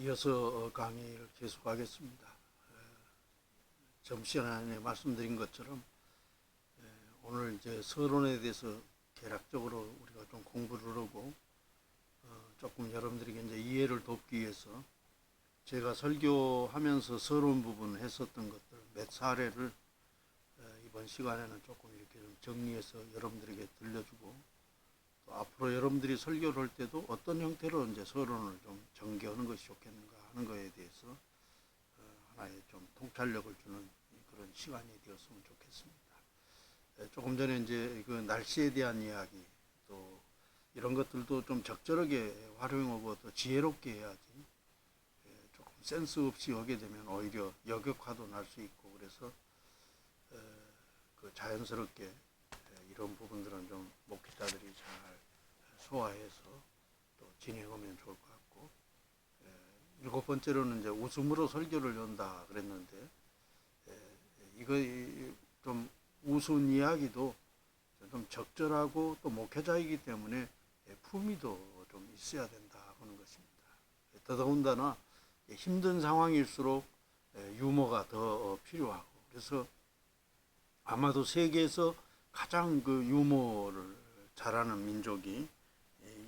이어서 강의를 계속하겠습니다. 점시간에 말씀드린 것처럼 오늘 이제 서론에 대해서 개략적으로 우리가 좀 공부를 하고 조금 여러분들에게 이제 이해를 돕기 위해서 제가 설교하면서 서론 부분 했었던 것들 몇 사례를 이번 시간에는 조금 이렇게 좀 정리해서 여러분들에게 들려주고, 또 앞으로 여러분들이 설교를 할 때도 어떤 형태로 이제 서론을 좀 전개하는 것이 좋겠는가 하는 것에 대해서 하나의 좀 통찰력을 주는 그런 시간이 되었으면 좋겠습니다. 조금 전에 이제 그 날씨에 대한 이야기, 또 이런 것들도 좀 적절하게 활용하고 또 지혜롭게 해야지 조금 센스 없이 하게 되면 오히려 역효과도 날 수 있고, 그래서 그 자연스럽게 이런 부분들은 좀 목회자들이 잘 소화해서 또 진행하면 좋을 것 같고, 일곱 번째로는 이제 웃음으로 설교를 연다 그랬는데, 이거 좀 우스운 이야기도 좀 적절하고 또 목회자이기 때문에 품위도 좀 있어야 된다 하는 것입니다. 더더군다나 힘든 상황일수록 유머가 더 필요하고, 그래서 아마도 세계에서 가장 그 유머를 잘하는 민족이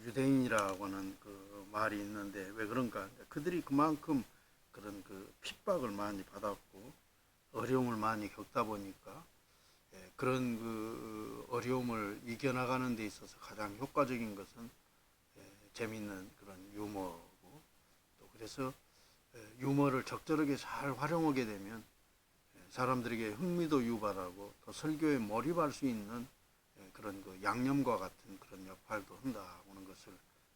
유대인이라고 하는 그 말이 있는데, 왜 그런가? 그들이 그만큼 그런 그 핍박을 많이 받았고 어려움을 많이 겪다 보니까 그런 그 어려움을 이겨나가는 데 있어서 가장 효과적인 것은 재미있는 그런 유머고, 또 그래서 유머를 적절하게 잘 활용하게 되면 사람들에게 흥미도 유발하고 또 설교에 몰입할 수 있는 그런 그 양념과 같은 그런 역할도 한다 하는 것을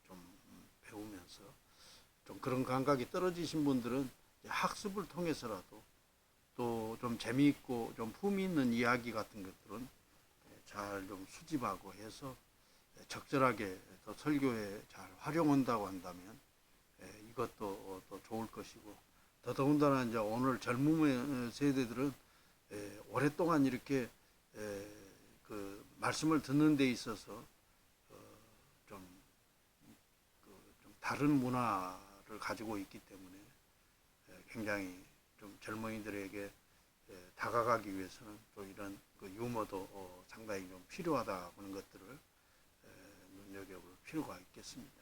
좀 배우면서, 좀 그런 감각이 떨어지신 분들은 학습을 통해서라도 또 좀 재미있고 좀 품위 있는 이야기 같은 것들은 잘 좀 수집하고 해서 적절하게 또 설교에 잘 활용한다고 한다면 이것도 또 좋을 것이고, 더더군다나 이제 오늘 젊은 세대들은 오랫동안 이렇게 그 말씀을 듣는 데 있어서 좀 다른 문화를 가지고 있기 때문에 굉장히 좀 젊은이들에게 다가가기 위해서는 또 이런 그 유머도 상당히 좀 필요하다 하는 것들을 눈여겨볼 필요가 있겠습니다.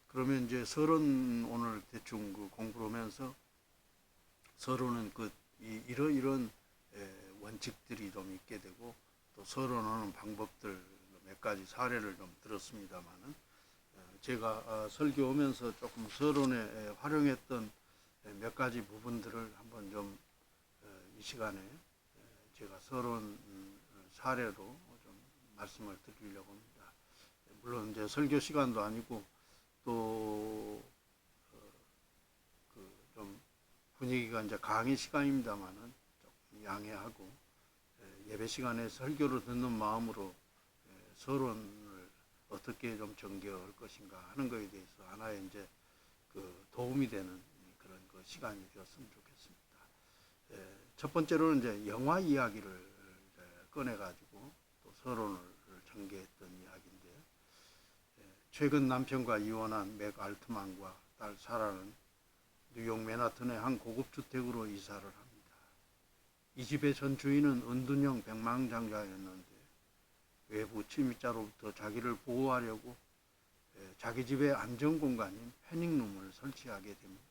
그러면 이제 서론 오늘 대충 그 공부를 하면서, 서론은 그 이런 원칙들이 좀 있게 되고, 또 서론하는 방법들 몇 가지 사례를 좀 들었습니다만은, 제가 설교하면서 조금 서론에 활용했던 몇 가지 부분들을 한번 좀 이 시간에 제가 서론 사례로 좀 말씀을 드리려고 합니다. 물론 이제 설교 시간도 아니고 또 그 좀 분위기가 이제 강의 시간입니다만은 조금 양해하고 예배 시간에 설교를 듣는 마음으로 서론을 어떻게 좀 전개할 것인가 하는 것에 대해서 하나의 이제 그 도움이 되는 그런 그 시간이 되었으면 좋겠습니다. 첫 번째로는 이제 영화 이야기를 꺼내가지고 또 서론을 전개했던 이야기인데, 최근 남편과 이혼한 맥 알트만과 딸 사라는 뉴욕 맨하튼의 한 고급 주택으로 이사를 합니다. 이 집의 전 주인은 은둔형 백망장자였는데 외부 침입자로부터 자기를 보호하려고 자기 집의 안전공간인 패닉룸을 설치하게 됩니다.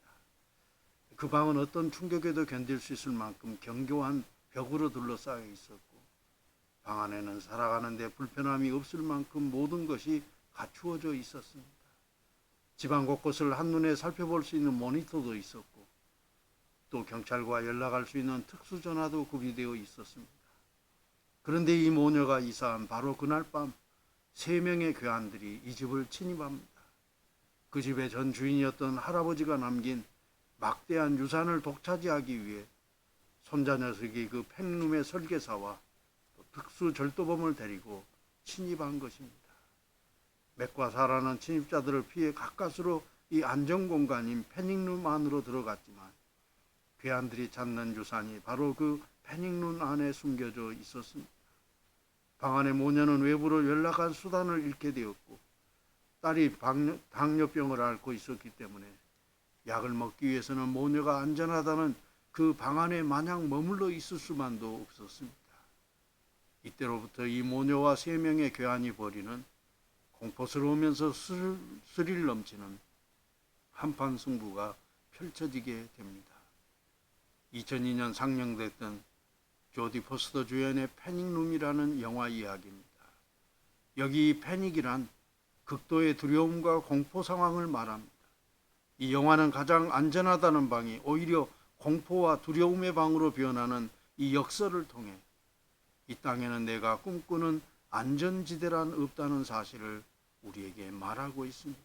그 방은 어떤 충격에도 견딜 수 있을 만큼 견고한 벽으로 둘러싸여 있었고, 방 안에는 살아가는 데 불편함이 없을 만큼 모든 것이 갖추어져 있었습니다. 집안 곳곳을 한눈에 살펴볼 수 있는 모니터도 있었고, 또 경찰과 연락할 수 있는 특수전화도 구비되어 있었습니다. 그런데 이 모녀가 이사한 바로 그날 밤 3명의 괴한들이 이 집을 침입합니다. 그 집의 전 주인이었던 할아버지가 남긴 막대한 유산을 독차지하기 위해 손자 녀석이 그 팬룸의 설계사와 특수 절도범을 데리고 침입한 것입니다. 맥과 사라는 침입자들을 피해 가까스로 이 안전공간인 패닉룸 안으로 들어갔지만, 괴한들이 찾는 유산이 바로 그 패닉룸 안에 숨겨져 있었습니다. 방 안의 모녀는 외부로 연락할 수단을 잃게 되었고, 딸이 당뇨병을 앓고 있었기 때문에 약을 먹기 위해서는 모녀가 안전하다는 그 방 안에 마냥 머물러 있을 수만도 없었습니다. 이때로부터 이 모녀와 3명의 괴한이 벌이는 공포스러우면서 스릴 넘치는 한판 승부가 펼쳐지게 됩니다. 2002년 상영됐던 조디 포스터 주연의 패닉룸이라는 영화 이야기입니다. 여기 패닉이란 극도의 두려움과 공포 상황을 말합니다. 이 영화는 가장 안전하다는 방이 오히려 공포와 두려움의 방으로 변하는 이 역설을 통해 이 땅에는 내가 꿈꾸는 안전지대란 없다는 사실을 우리에게 말하고 있습니다.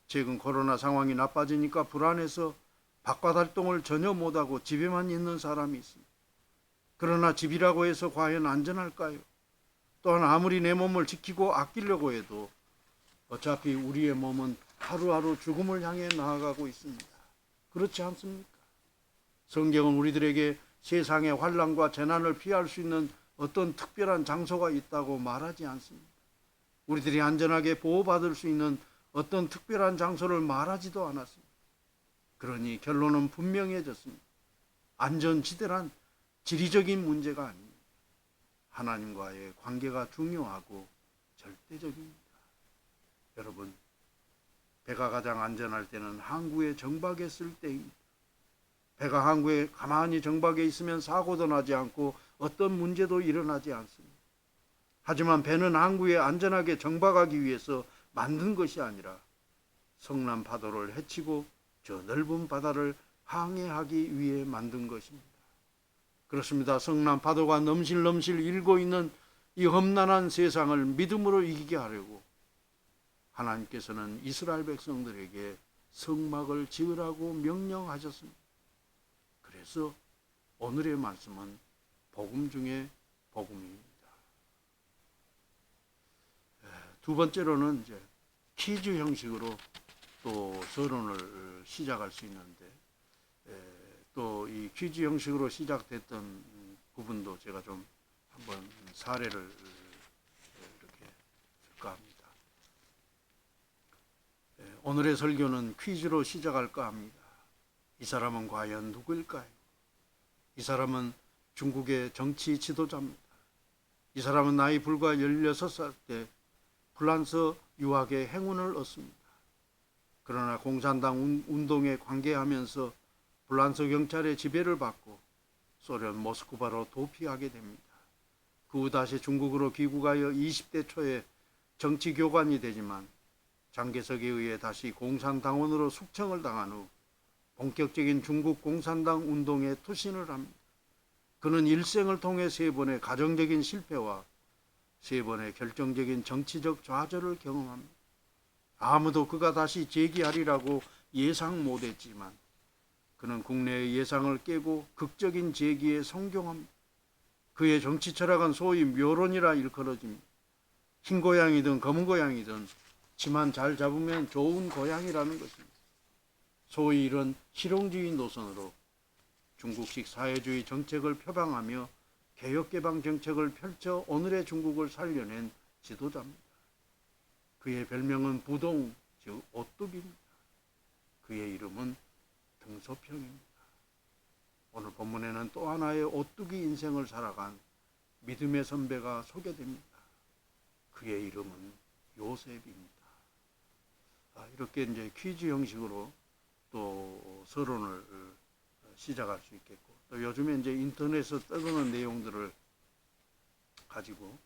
최근 코로나 상황이 나빠지니까 불안해서 바깥 활동을 전혀 못하고 집에만 있는 사람이 있습니다. 그러나 집이라고 해서 과연 안전할까요? 또한 아무리 내 몸을 지키고 아끼려고 해도 어차피 우리의 몸은 하루하루 죽음을 향해 나아가고 있습니다. 그렇지 않습니까? 성경은 우리들에게 세상의 환난과 재난을 피할 수 있는 어떤 특별한 장소가 있다고 말하지 않습니다. 우리들이 안전하게 보호받을 수 있는 어떤 특별한 장소를 말하지도 않았습니다. 그러니 결론은 분명해졌습니다. 안전지대란 지리적인 문제가 아닙니다. 하나님과의 관계가 중요하고 절대적입니다. 여러분, 배가 가장 안전할 때는 항구에 정박에 쓸 때입니다. 배가 항구에 가만히 정박해 있으면 사고도 나지 않고 어떤 문제도 일어나지 않습니다. 하지만 배는 항구에 안전하게 정박하기 위해서 만든 것이 아니라 성난 파도를 헤치고 저 넓은 바다를 항해하기 위해 만든 것입니다. 그렇습니다. 성난 파도가 넘실넘실 일고 있는 이 험난한 세상을 믿음으로 이기게 하려고 하나님께서는 이스라엘 백성들에게 성막을 지으라고 명령하셨습니다. 그래서 오늘의 말씀은 복음 중에 복음입니다. 두 번째로는 이제 퀴즈 형식으로 또 서론을 시작할 수 있는데, 또 이 퀴즈 형식으로 시작됐던 부분도 제가 좀 한번 사례를 이렇게 쓸까 합니다. 오늘의 설교는 퀴즈로 시작할까 합니다. 이 사람은 과연 누구일까요? 이 사람은 중국의 정치 지도자입니다. 이 사람은 나이 불과 16살 때 프랑스 유학의 행운을 얻습니다. 그러나 공산당 운동에 관계하면서 프랑스 경찰의 지배를 받고 소련 모스크바로 도피하게 됩니다. 그 후 다시 중국으로 귀국하여 20대 초에 정치교관이 되지만 장개석에 의해 다시 공산당원으로 숙청을 당한 후 본격적인 중국 공산당 운동에 투신을 합니다. 그는 일생을 통해 3번의 가정적인 실패와 3번의 결정적인 정치적 좌절을 경험합니다. 아무도 그가 다시 재기하리라고 예상 못했지만 그는 국내의 예상을 깨고 극적인 재기에 성공합니다. 그의 정치 철학은 소위 묘론이라 일컬어집니다. 흰 고양이든 검은 고양이든 치만 잘 잡으면 좋은 고양이라는 것입니다. 소위 이런 실용주의 노선으로 중국식 사회주의 정책을 표방하며 개혁개방 정책을 펼쳐 오늘의 중국을 살려낸 지도자입니다. 그의 별명은 부동, 즉 오뚜기입니다. 그의 이름은 등소평입니다. 오늘 본문에는 또 하나의 오뚜기 인생을 살아간 믿음의 선배가 소개됩니다. 그의 이름은 요셉입니다. 이렇게 이제 퀴즈 형식으로 또 서론을 시작할 수 있겠고, 또 요즘에 이제 인터넷에서 떠도는 내용들을 가지고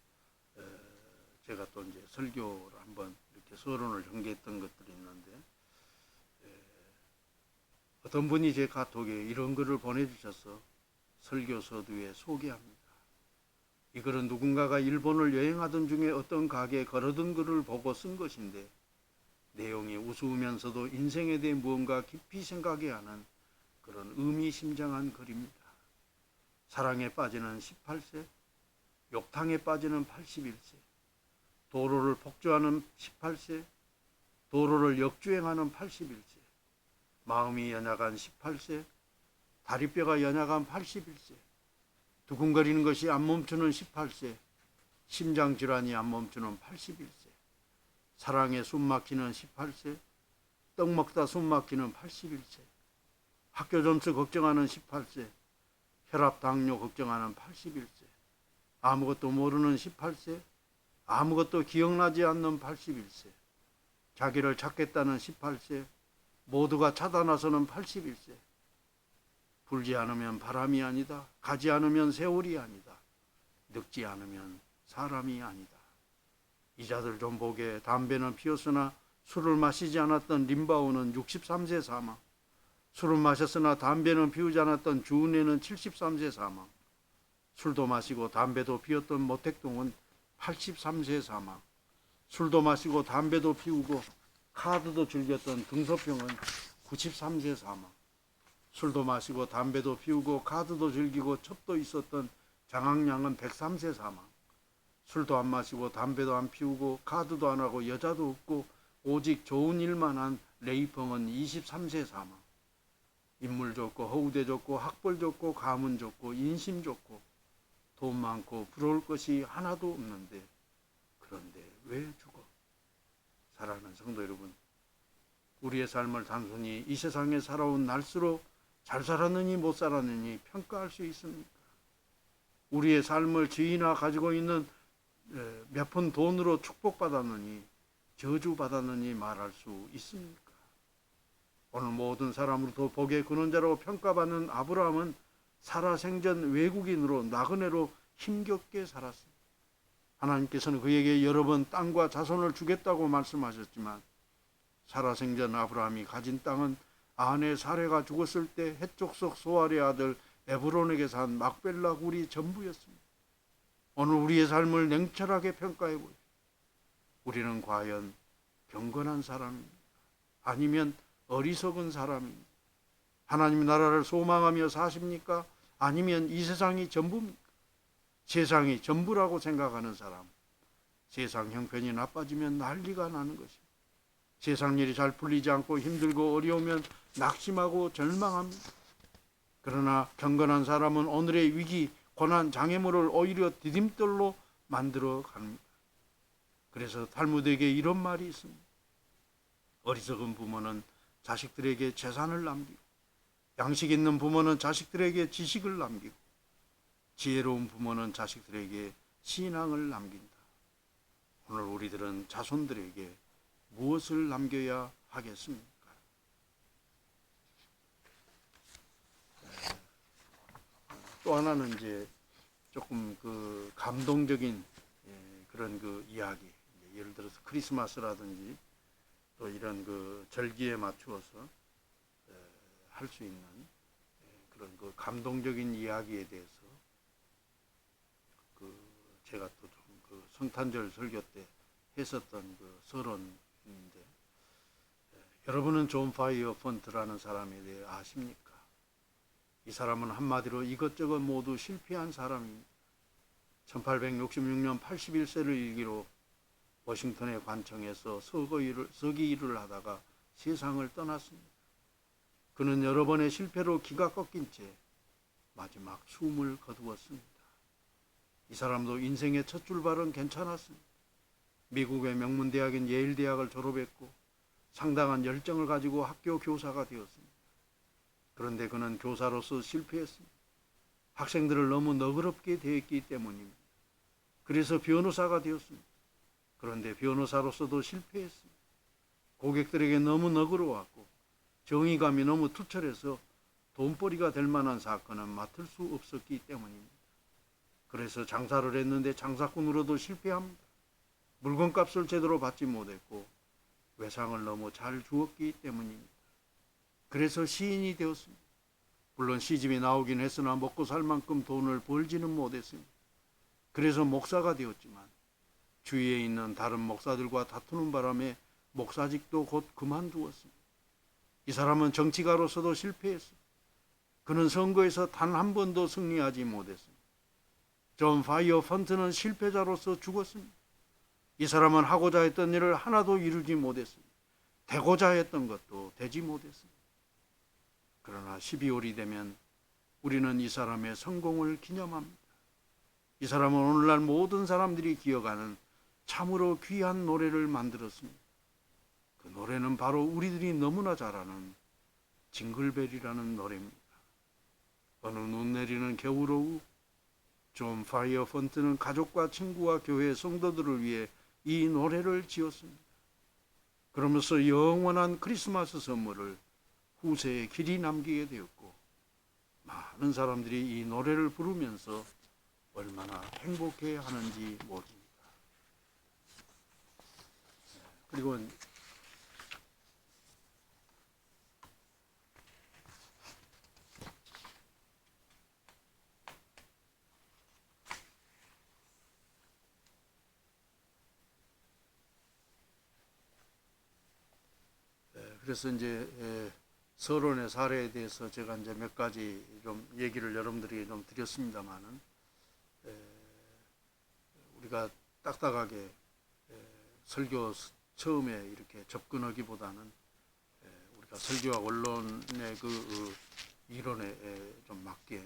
제가 또 이제 설교를 한번 이렇게 서론을 전개했던 것들이 있는데, 어떤 분이 제 카톡에 이런 글을 보내주셔서 설교 서두에 소개합니다. 이 글은 누군가가 일본을 여행하던 중에 어떤 가게에 걸어둔 글을 보고 쓴 것인데, 내용이 우스우면서도 인생에 대해 무언가 깊이 생각해 하는 그런 의미심장한 글입니다. 사랑에 빠지는 18세, 욕탕에 빠지는 81세, 도로를 폭주하는 18세, 도로를 역주행하는 81세, 마음이 연약한 18세, 다리뼈가 연약한 81세, 두근거리는 것이 안 멈추는 18세, 심장질환이 안 멈추는 81세, 사랑에 숨막히는 18세, 떡 먹다 숨 막히는 81세, 학교 점수 걱정하는 18세, 혈압 당뇨 걱정하는 81세, 아무것도 모르는 18세, 아무것도 기억나지 않는 81세, 자기를 찾겠다는 18세, 모두가 찾아나서는 81세. 불지 않으면 바람이 아니다. 가지 않으면 세월이 아니다. 늙지 않으면 사람이 아니다. 이자들 좀 보게. 담배는 피웠으나 술을 마시지 않았던 림바오는 63세 사망. 술을 마셨으나 담배는 피우지 않았던 주은혜는 73세 사망. 술도 마시고 담배도 피웠던 모택동은 83세 사망. 술도 마시고 담배도 피우고 카드도 즐겼던 등소평은 93세 사망. 술도 마시고 담배도 피우고 카드도 즐기고 첩도 있었던 장학량은 103세 사망. 술도 안 마시고 담배도 안 피우고 카드도 안 하고 여자도 없고 오직 좋은 일만 한 레이펑은 23세 사망. 인물 좋고 허우대 좋고 학벌 좋고 가문 좋고 인심 좋고 돈 많고 부러울 것이 하나도 없는데 그런데 왜 죽어? 사랑하는 성도 여러분, 우리의 삶을 단순히 이 세상에 살아온 날수로 잘 살았느니 못 살았느니 평가할 수 있습니까? 우리의 삶을 지이나 가지고 있는 몇 푼 돈으로 축복받았느니 저주받았느니 말할 수 있습니까? 오늘 모든 사람으로도 복의 근원자라고 평가받는 아브라함은 살아생전 외국인으로 나그네로 힘겹게 살았습니다. 하나님께서는 그에게 여러 번 땅과 자손을 주겠다고 말씀하셨지만 살아생전 아브라함이 가진 땅은 아내 사레가 죽었을 때 해족속 소알의 아들 에브론에게 산 막벨라 굴이 전부였습니다. 오늘 우리의 삶을 냉철하게 평가해 보십시오. 우리는 과연 경건한 사람입니까? 아니면 어리석은 사람입니까? 하나님 나라를 소망하며 사십니까? 아니면 이 세상이 전부입니까? 세상이 전부라고 생각하는 사람, 세상 형편이 나빠지면 난리가 나는 것입니다. 세상 일이 잘 풀리지 않고 힘들고 어려우면 낙심하고 절망합니다. 그러나 경건한 사람은 오늘의 위기, 고난, 장애물을 오히려 디딤돌로 만들어 갑니다. 그래서 탈무드에게 이런 말이 있습니다. 어리석은 부모는 자식들에게 재산을 남기고 양식 있는 부모는 자식들에게 지식을 남기고 지혜로운 부모는 자식들에게 신앙을 남긴다. 오늘 우리들은 자손들에게 무엇을 남겨야 하겠습니까? 또 하나는 이제 조금 그 감동적인 그런 그 이야기, 예를 들어서 크리스마스라든지 또 이런 그 절기에 맞추어서 할 수 있는 그런 그 감동적인 이야기에 대해서 그 제가 또 좀 그 성탄절 설교 때 했었던 그 서론인데, 여러분은 존 파이어 펀트라는 사람에 대해 아십니까? 이 사람은 한마디로 이것저것 모두 실패한 사람입니다. 1866년 81세를 일기로 워싱턴의 관청에서 서기 일을 하다가 세상을 떠났습니다. 그는 여러 번의 실패로 기가 꺾인 채 마지막 숨을 거두었습니다. 이 사람도 인생의 첫 출발은 괜찮았습니다. 미국의 명문대학인 예일대학을 졸업했고 상당한 열정을 가지고 학교 교사가 되었습니다. 그런데 그는 교사로서 실패했습니다. 학생들을 너무 너그럽게 대했기 때문입니다. 그래서 변호사가 되었습니다. 그런데 변호사로서도 실패했습니다. 고객들에게 너무 너그러웠고 정의감이 너무 투철해서 돈벌이가 될 만한 사건은 맡을 수 없었기 때문입니다. 그래서 장사를 했는데 장사꾼으로도 실패합니다. 물건값을 제대로 받지 못했고 외상을 너무 잘 주었기 때문입니다. 그래서 시인이 되었습니다. 물론 시집이 나오긴 했으나 먹고 살 만큼 돈을 벌지는 못했습니다. 그래서 목사가 되었지만 주위에 있는 다른 목사들과 다투는 바람에 목사직도 곧 그만두었습니다. 이 사람은 정치가로서도 실패했습니다. 그는 선거에서 단 한 번도 승리하지 못했습니다. 존 파이어 펀트는 실패자로서 죽었습니다. 이 사람은 하고자 했던 일을 하나도 이루지 못했습니다. 되고자 했던 것도 되지 못했습니다. 그러나 12월이 되면 우리는 이 사람의 성공을 기념합니다. 이 사람은 오늘날 모든 사람들이 기억하는 참으로 귀한 노래를 만들었습니다. 그 노래는 바로 우리들이 너무나 잘 아는 징글벨이라는 노래입니다. 어느 눈 내리는 겨울 오후 존 파이어 펀트는 가족과 친구와 교회 성도들을 위해 이 노래를 지었습니다. 그러면서 영원한 크리스마스 선물을 후세에 길이 남기게 되었고, 많은 사람들이 이 노래를 부르면서 얼마나 행복해 하는지 모릅니다. 그리고 그래서 이제 서론의 사례에 대해서 제가 이제 몇 가지 좀 얘기를 여러분들이 좀 드렸습니다만은, 우리가 딱딱하게 설교 처음에 이렇게 접근하기보다는 우리가 설교와 언론의 그 이론에 좀 맞게,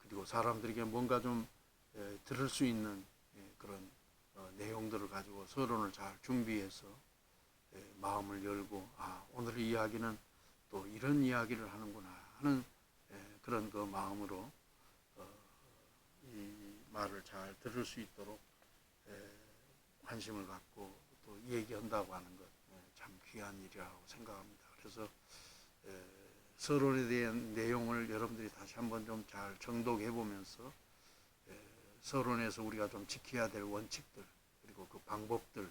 그리고 사람들에게 뭔가 좀 들을 수 있는 그런 내용들을 가지고 서론을 잘 준비해서 마음을 열고, 오늘 이야기는 또 이런 이야기를 하는구나 하는 그런 그 마음으로 이 말을 잘 들을 수 있도록 관심을 갖고 또 얘기한다고 하는 것 참 귀한 일이라고 생각합니다. 그래서 서론에 대한 내용을 여러분들이 다시 한번 좀 잘 정독해 보면서 서론에서 우리가 좀 지켜야 될 원칙들, 그리고 그 방법들,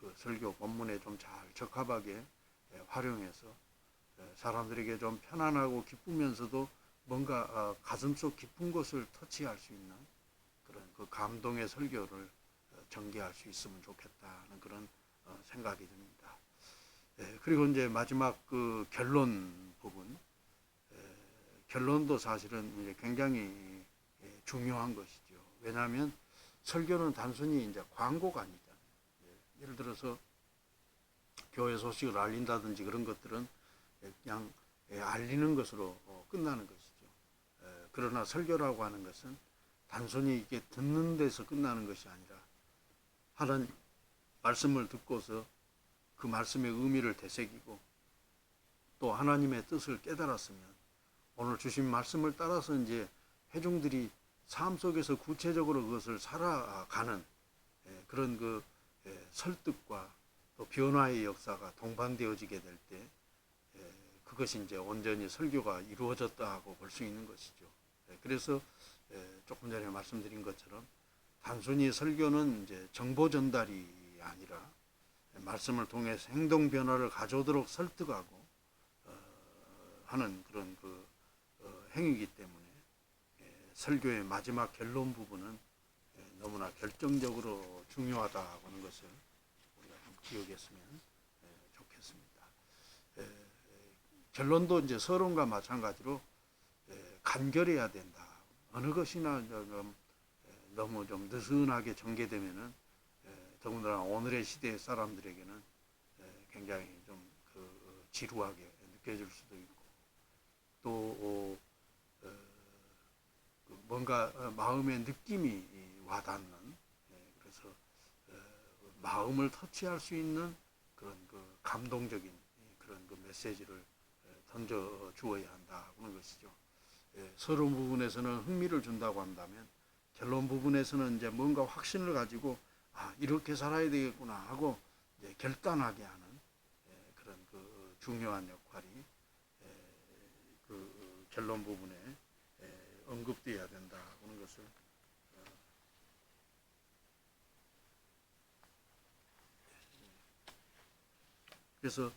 그 설교 본문에 좀 잘 적합하게 활용해서 사람들에게 좀 편안하고 기쁘면서도 뭔가 가슴속 깊은 곳을 터치할 수 있는 그런 그 감동의 설교를 전개할 수 있으면 좋겠다는 그런 생각이 듭니다. 그리고 이제 마지막 그 결론 부분, 결론도 사실은 이제 굉장히 중요한 것이죠. 왜냐하면 설교는 단순히 이제 광고가 아니잖아요. 예를 들어서 교회 소식을 알린다든지 그런 것들은 그냥 알리는 것으로 끝나는 것이죠. 그러나 설교라고 하는 것은 단순히 이게 듣는 데서 끝나는 것이 아니라, 하나님 말씀을 듣고서 그 말씀의 의미를 되새기고 또 하나님의 뜻을 깨달았으면 오늘 주신 말씀을 따라서 이제 회중들이 삶 속에서 구체적으로 그것을 살아가는 그런 그 설득과 또 변화의 역사가 동반되어지게 될 때 그것이 이제 온전히 설교가 이루어졌다고 볼 수 있는 것이죠. 그래서 조금 전에 말씀드린 것처럼 단순히 설교는 이제 정보 전달이 아니라 말씀을 통해서 행동 변화를 가져오도록 설득하고 하는 그런 그 행위이기 때문에 설교의 마지막 결론 부분은 너무나 결정적으로 중요하다고 하는 것을 우리가 좀 기억했으면 좋겠습니다. 결론도 이제 서론과 마찬가지로 간결해야 된다. 어느 것이나 너무 좀 느슨하게 전개되면은 더군다나 오늘의 시대 사람들에게는 굉장히 좀 지루하게 느껴질 수도 있고, 또 뭔가 마음의 느낌이 와닿는, 그래서 마음을 터치할 수 있는 그런 그 감동적인 그런 그 메시지를 던져 주어야 한다는 것이죠. 서론 부분에서는 흥미를 준다고 한다면 결론 부분에서는 이제 뭔가 확신을 가지고 이렇게 살아야 되겠구나 하고 이제 결단하게 하는 그런 그 중요한 역할이 그 결론 부분에 언급되어야 된다 하는 것을 그래서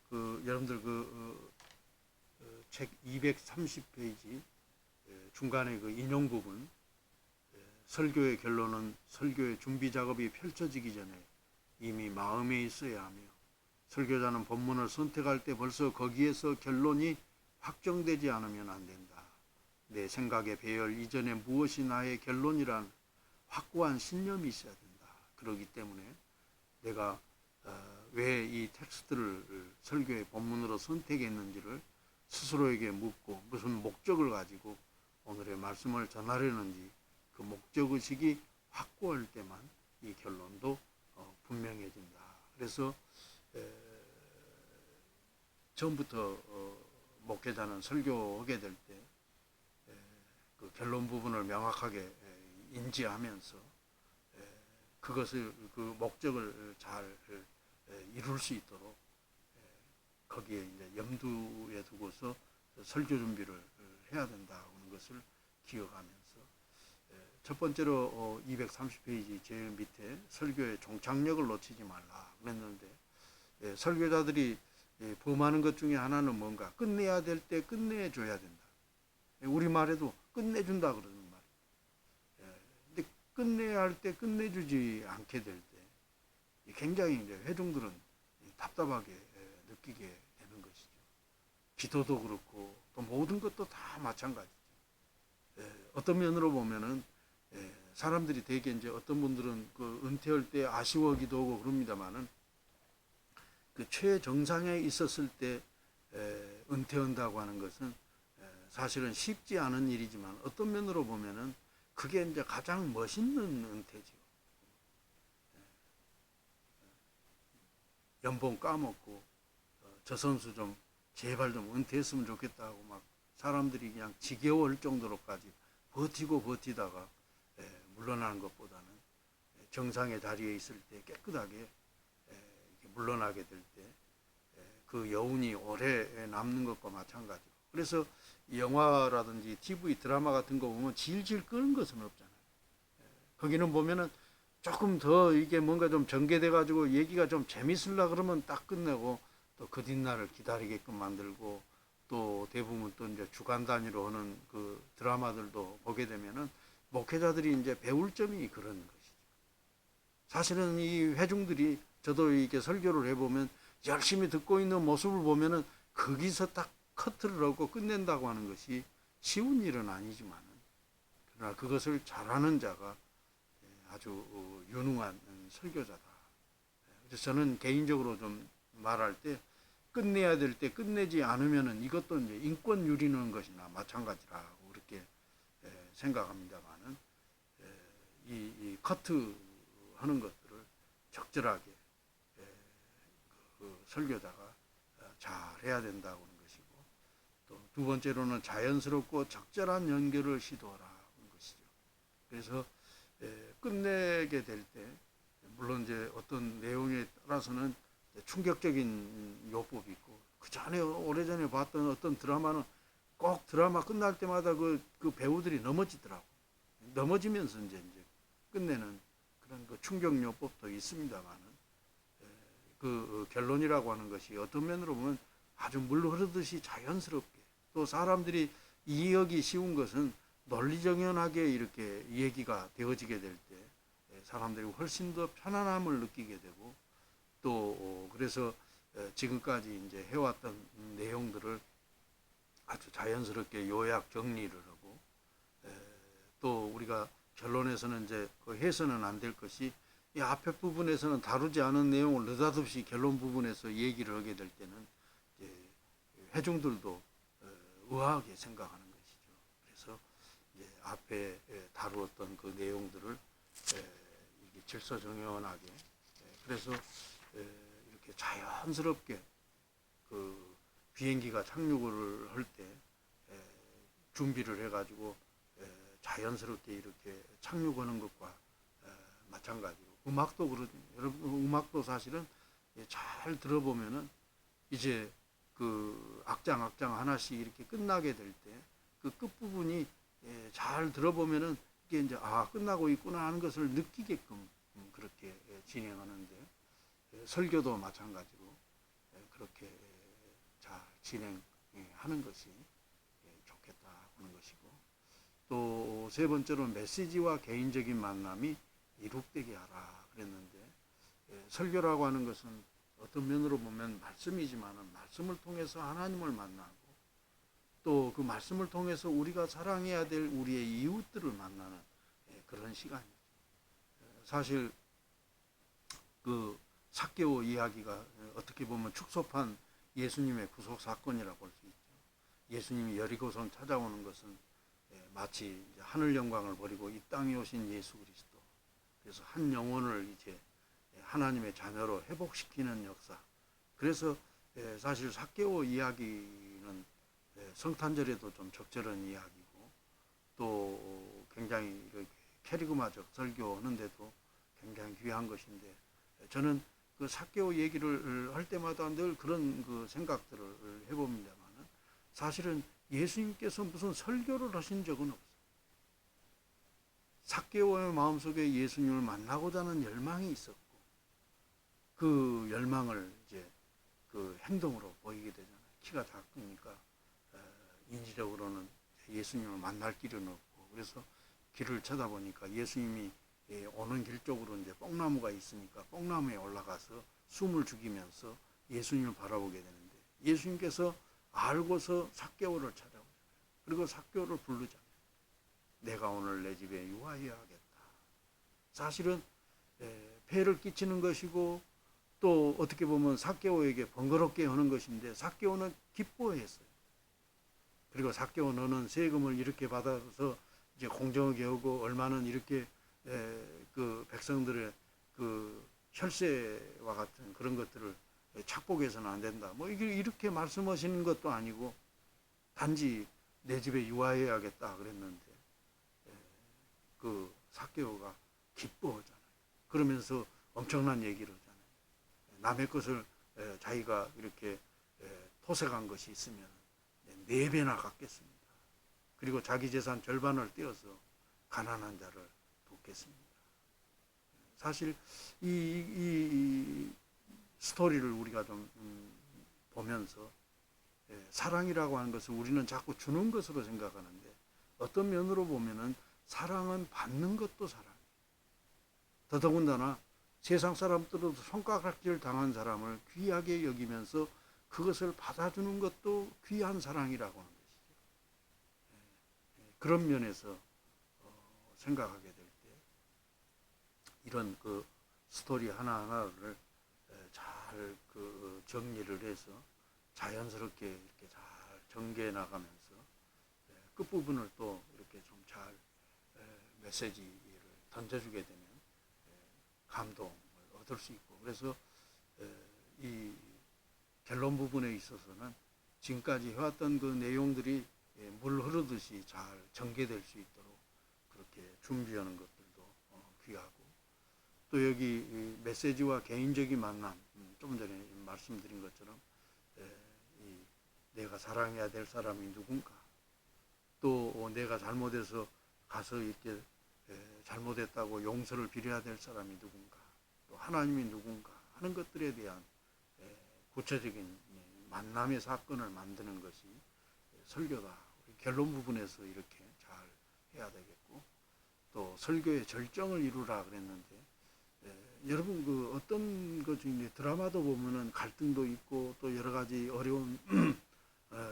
그 여러분들 책 230페이지 중간에 그 인용 부분, 설교의 결론은 설교의 준비 작업이 펼쳐지기 전에 이미 마음에 있어야 하며 설교자는 본문을 선택할 때 벌써 거기에서 결론이 확정되지 않으면 안 된다. 내 생각의 배열 이전에 무엇이 나의 결론이란 확고한 신념이 있어야 된다. 그렇기 때문에 내가 왜 이 텍스트를 설교의 본문으로 선택했는지를 스스로에게 묻고 무슨 목적을 가지고 오늘의 말씀을 전하려는지 그 목적의식이 확고할 때만 이 결론도 분명해진다 그래서 처음부터 목회자는 설교하게 될 때 그 결론 부분을 명확하게 인지하면서 그것을 그 목적을 잘 이룰 수 있도록 거기에 이제 염두에 두고서 설교 준비를 해야 된다는 것을 기억하면서 첫 번째로 230페이지 제일 밑에 설교의 종착역을 놓치지 말라 그랬는데 설교자들이 범하는 것 중에 하나는 뭔가 끝내야 될 때 끝내줘야 된다. 우리말에도 끝내준다 그러는 말이에요. 근데 끝내야 할 때 끝내주지 않게 될 때 굉장히 이제 회중들은 답답하게 느끼게 되는 것이죠. 기도도 그렇고 또 모든 것도 다 마찬가지죠. 어떤 면으로 보면은 사람들이 되게 이제 어떤 분들은 그 은퇴할 때 아쉬워하기도 하고 그럽니다만은 그 최정상에 있었을 때 은퇴한다고 하는 것은 사실은 쉽지 않은 일이지만 어떤 면으로 보면은 그게 이제 가장 멋있는 은퇴죠. 연봉 까먹고 저 선수 좀 제발 좀 은퇴했으면 좋겠다고 막 사람들이 그냥 지겨울 정도로까지 버티고 버티다가 물러나는 것보다는 정상의 자리에 있을 때 깨끗하게 물러나게 될 때 그 여운이 오래 남는 것과 마찬가지로 그래서 영화라든지 TV 드라마 같은 거 보면 질질 끄는 것은 없잖아요. 거기는 보면은 조금 더 이게 뭔가 좀 전개돼 가지고 얘기가 좀 재밌으려 그러면 딱 끝내고 또 그 뒷날을 기다리게끔 만들고 또 대부분 또 이제 주간 단위로 하는 그 드라마들도 보게 되면은 목회자들이 이제 배울 점이 그런 것이죠. 사실은 이 회중들이 저도 이렇게 설교를 해보면 열심히 듣고 있는 모습을 보면은 거기서 딱 커트를 하고 끝낸다고 하는 것이 쉬운 일은 아니지만은 그러나 그것을 잘하는 자가 아주 유능한 설교자다. 그래서 저는 개인적으로 좀 말할 때 끝내야 될 때 끝내지 않으면은 이것도 이제 인권 유리는 것이나 마찬가지라고 그렇게 생각합니다만은 이 커트 하는 것들을 적절하게 그 설교자가 잘 해야 된다고 하는 것이고 또 두 번째로는 자연스럽고 적절한 연결을 시도하라 하는 것이죠. 그래서 끝내게 될 때 물론 이제 어떤 내용에 따라서는 충격적인 요법이 있고 그 전에 오래전에 봤던 어떤 드라마는 꼭 드라마 끝날 때마다 그 배우들이 넘어지더라고. 넘어지면서 이제 끝내는 그런 그 충격 요법도 있습니다만은 그 결론이라고 하는 것이 어떤 면으로 보면 아주 물 흐르듯이 자연스럽게 또 사람들이 이해하기 쉬운 것은 논리정연하게 이렇게 얘기가 되어지게 될 때 사람들이 훨씬 더 편안함을 느끼게 되고 또 그래서 지금까지 이제 해왔던 내용들을 아주 자연스럽게 요약 정리를 하고 또 우리가 결론에서는 이제 그 해서는 안 될 것이 이 앞에 부분에서는 다루지 않은 내용을 느닷없이 결론 부분에서 얘기를 하게 될 때는 이제 회중들도 의아하게 생각하는 것이죠. 그래서 이제 앞에 다루었던 그 내용들을 질서정연하게 그래서 이렇게 자연스럽게 그 비행기가 착륙을 할 때 준비를 해가지고 자연스럽게 이렇게 착륙하는 것과 마찬가지로 음악도 그렇죠. 여러분 음악도 사실은 잘 들어보면은 이제 그 악장 하나씩 이렇게 끝나게 될 때 그 끝부분이 잘 들어보면은 이게 이제 아 끝나고 있구나 하는 것을 느끼게끔 그렇게 진행하는데 설교도 마찬가지로 그렇게 잘 진행하는 것이 좋겠다 하는 것이고 또 세 번째로 메시지와 개인적인 만남이 이룩되게 하라 그랬는데 설교라고 하는 것은 어떤 면으로 보면 말씀이지만은 말씀을 통해서 하나님을 만나고 또 그 말씀을 통해서 우리가 사랑해야 될 우리의 이웃들을 만나는 그런 시간이죠. 사실 그 삭개오 이야기가 어떻게 보면 축소판 예수님의 구속 사건이라고 볼 수 있죠. 예수님이 여리고성 찾아오는 것은 마치 하늘 영광을 버리고 이 땅에 오신 예수 그리스도. 그래서 한 영혼을 이제 하나님의 자녀로 회복시키는 역사. 그래서 사실 삭개오 이야기는 성탄절에도 좀 적절한 이야기고, 또 굉장히 이렇게 캐리그마적 설교하는데도 굉장히 귀한 것인데, 저는 그 삭개오 얘기를 할 때마다 늘 그런 그 생각들을 해봅니다만은, 사실은 예수님께서 무슨 설교를 하신 적은 없어요. 삭개오의 마음속에 예수님을 만나고자 하는 열망이 있었고, 그 열망을 이제 그 행동으로 보이게 되잖아요. 키가 작으니까 인지적으로는 예수님을 만날 길은 없고, 그래서 길을 쳐다보니까 예수님이 오는 길 쪽으로 이제 뽕나무가 있으니까 뽕나무에 올라가서 숨을 죽이면서 예수님을 바라보게 되는데, 예수님께서 알고서 삭개오를 찾아오잖아요. 그리고 삭개오를 부르잖아요. 내가 오늘 내 집에 유하여야 하겠다. 사실은 폐를 끼치는 것이고, 또 어떻게 보면 삭개오에게 번거롭게 하는 것인데, 삭개오는 기뻐했어요. 그리고 삭개오, 너는 세금을 이렇게 받아서 이제 공정하게 하고 얼마는 이렇게 그 백성들의 그 혈세와 같은 그런 것들을 착복해서는 안 된다. 뭐 이렇게 말씀하시는 것도 아니고, 단지 내 집에 유하해야겠다 그랬는데, 그 삭개오가 기뻐하잖아요. 그러면서 엄청난 얘기를 하잖아요. 남의 것을 자기가 이렇게 토색한 것이 있으면 4배나 갚겠습니다. 그리고 자기 재산 절반을 떼어서 가난한 자를 돕겠습니다. 사실 이 스토리를 우리가 좀 보면서, 사랑이라고 하는 것을 우리는 자꾸 주는 것으로 생각하는데, 어떤 면으로 보면은 사랑은 받는 것도 사랑이에요. 더더군다나 세상 사람들도 손가락질 당한 사람을 귀하게 여기면서 그것을 받아주는 것도 귀한 사랑이라고 하는 것이죠. 그런 면에서 생각하게 될 때, 이런 그 스토리 하나하나를 잘 그 정리를 해서 자연스럽게 이렇게 잘 전개해 나가면서 끝부분을 또 이렇게 좀 잘 메시지를 던져주게 되면 감동을 얻을 수 있고, 그래서 이 결론 부분에 있어서는 지금까지 해왔던 그 내용들이 물 흐르듯이 잘 전개될 수 있도록 그렇게 준비하는 것들도 귀하고, 또 여기 메시지와 개인적인 만남, 좀 전에 말씀드린 것처럼 내가 사랑해야 될 사람이 누군가, 또 내가 잘못해서 가서 이렇게 잘못했다고 용서를 빌어야 될 사람이 누군가, 또 하나님이 누군가 하는 것들에 대한 구체적인 만남의 사건을 만드는 것이 설교다. 결론 부분에서 이렇게 잘 해야 되겠고, 또 설교의 절정을 이루라 그랬는데, 여러분 그 어떤 것 중에 드라마도 보면은 갈등도 있고 또 여러 가지 어려운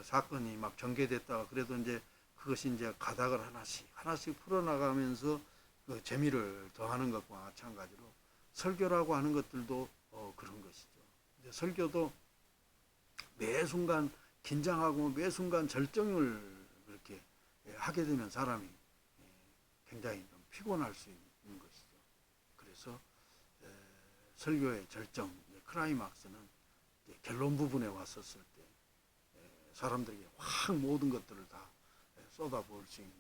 사건이 막 전개됐다가, 그래도 이제 그것이 이제 가닥을 하나씩 풀어나가면서 그 재미를 더하는 것과 마찬가지로 설교라고 하는 것들도 그런 것이죠. 이제 설교도 매 순간 긴장하고 매 순간 절정을 그렇게 하게 되면 사람이 굉장히 좀 피곤할 수 있는 것이죠. 그래서 설교의 절정, 클라이막스는 결론 부분에 왔었을 때 사람들에게 확 모든 것들을 다 쏟아부을 수 있는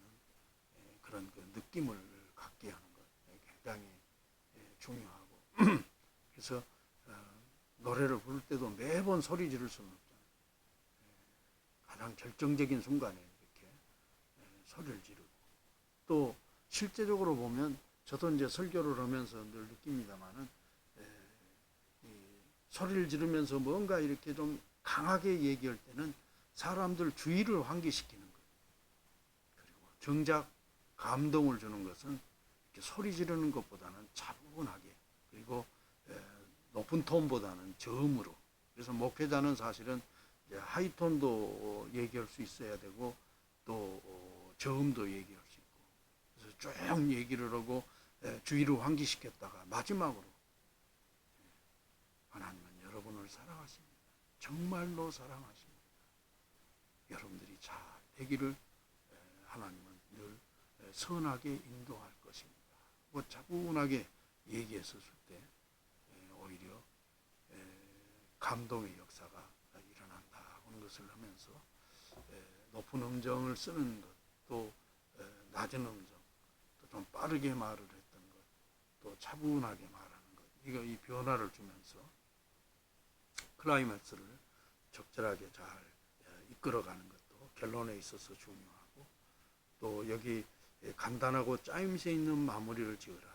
그런 그 느낌을 갖게 하는 것 굉장히 중요하고, 그래서 노래를 부를 때도 매번 소리 지를 수는 없잖아요. 가장 결정적인 순간에 이렇게 소리를 지르고, 또 실제적으로 보면 저도 이제 설교를 하면서 늘 느낍니다만은, 소리를 지르면서 뭔가 이렇게 좀 강하게 얘기할 때는 사람들 주의를 환기시키는 거예요. 그리고 정작 감동을 주는 것은 이렇게 소리 지르는 것보다는 차분하게, 그리고 높은 톤보다는 저음으로. 그래서 목회자는 사실은 하이톤도 얘기할 수 있어야 되고, 또 저음도 얘기할 수 있고, 그래서 쭉 얘기를 하고 주의를 환기시켰다가 마지막으로, 하나님은 여러분을 사랑하십니다. 정말로 사랑하십니다. 여러분들이 잘 되기를 하나님은 늘 선하게 인도할 것입니다. 차분하게 얘기했었을 때 오히려 감동의 역사가 일어난다 하는 것을 하면서 높은 음정을 쓰는 것, 또 낮은 음정, 또 좀 빠르게 말을 했던 것, 또 차분하게 말하는 것, 이 변화를 주면서 클라이맥스를 적절하게 잘 이끌어가는 것도 결론에 있어서 중요하고, 또 여기 간단하고 짜임새 있는 마무리를 지으라.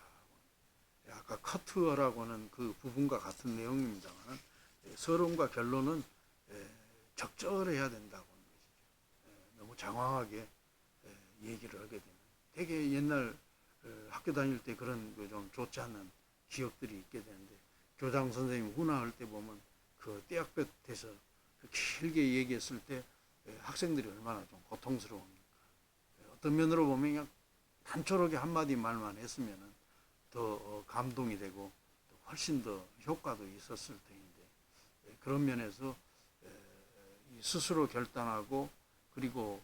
아까 커트어라고 하는 그 부분과 같은 내용입니다만, 서론과 결론은 적절해야 된다고 하는 것이죠. 너무 장황하게 얘기를 하게 되면 되게 옛날 학교 다닐 때 그런 좀 좋지 않은 기억들이 있게 되는데, 교장 선생님 훈화할 때 보면 그 떼약볕에서 길게 얘기했을 때 학생들이 얼마나 좀 고통스러웁니까. 어떤 면으로 보면 그냥 단촐하게 한마디 말만 했으면 더 감동이 되고 훨씬 더 효과도 있었을 텐데, 그런 면에서 스스로 결단하고, 그리고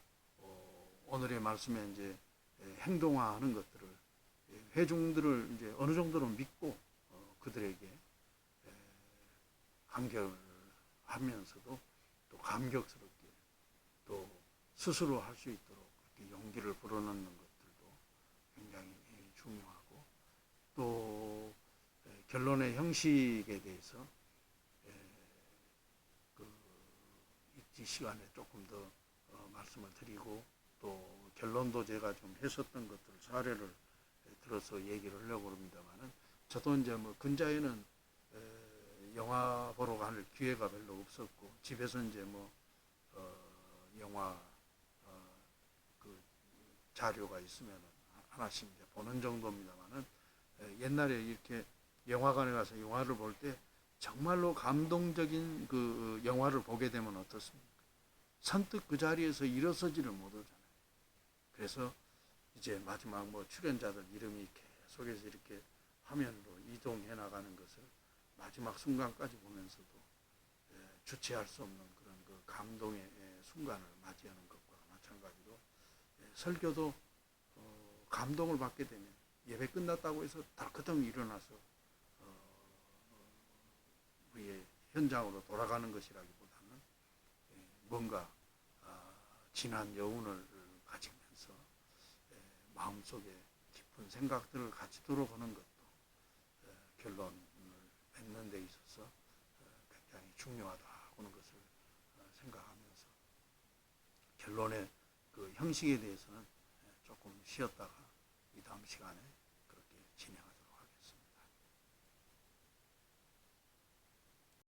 오늘의 말씀에 이제 행동화하는 것들을, 회중들을 이제 어느 정도는 믿고 그들에게 간결하면서도 또 감격스럽게 또 스스로 할 수 있도록 그렇게 용기를 불어넣는 것들도 굉장히 중요하고, 또 결론의 형식에 대해서 이 시간에 조금 더 말씀을 드리고, 또 결론도 제가 좀 했었던 것들 사례를 들어서 얘기를 하려고 합니다만은, 저도 이제 뭐 근자에는 영화 보러 갈 기회가 별로 없었고, 집에서 이제 뭐 영화 그 자료가 있으면 하나씩 이제 보는 정도입니다만은, 옛날에 이렇게 영화관에 가서 영화를 볼 때 정말로 감동적인 그 영화를 보게 되면 어떻습니까? 선뜻 그 자리에서 일어서지를 못하잖아요. 그래서 이제 마지막 뭐 출연자들 이름이 계속해서 이렇게 화면으로 이동해 나가는 것을 마지막 순간까지 보면서도 주체할 수 없는 그런 그 감동의 순간을 맞이하는 것과 마찬가지로, 설교도 감동을 받게 되면 예배 끝났다고 해서 덜커덩 일어나서 우리의 현장으로 돌아가는 것이라기보다는 뭔가 진한 여운을 가지면서 마음속에 깊은 생각들을 가지도록 하는 것도 결론을 맺는 데 있어서 굉장히 중요하다 하는 것을 생각하면서, 결론의 그 형식에 대해서는 조금 쉬었다가 이 다음 시간에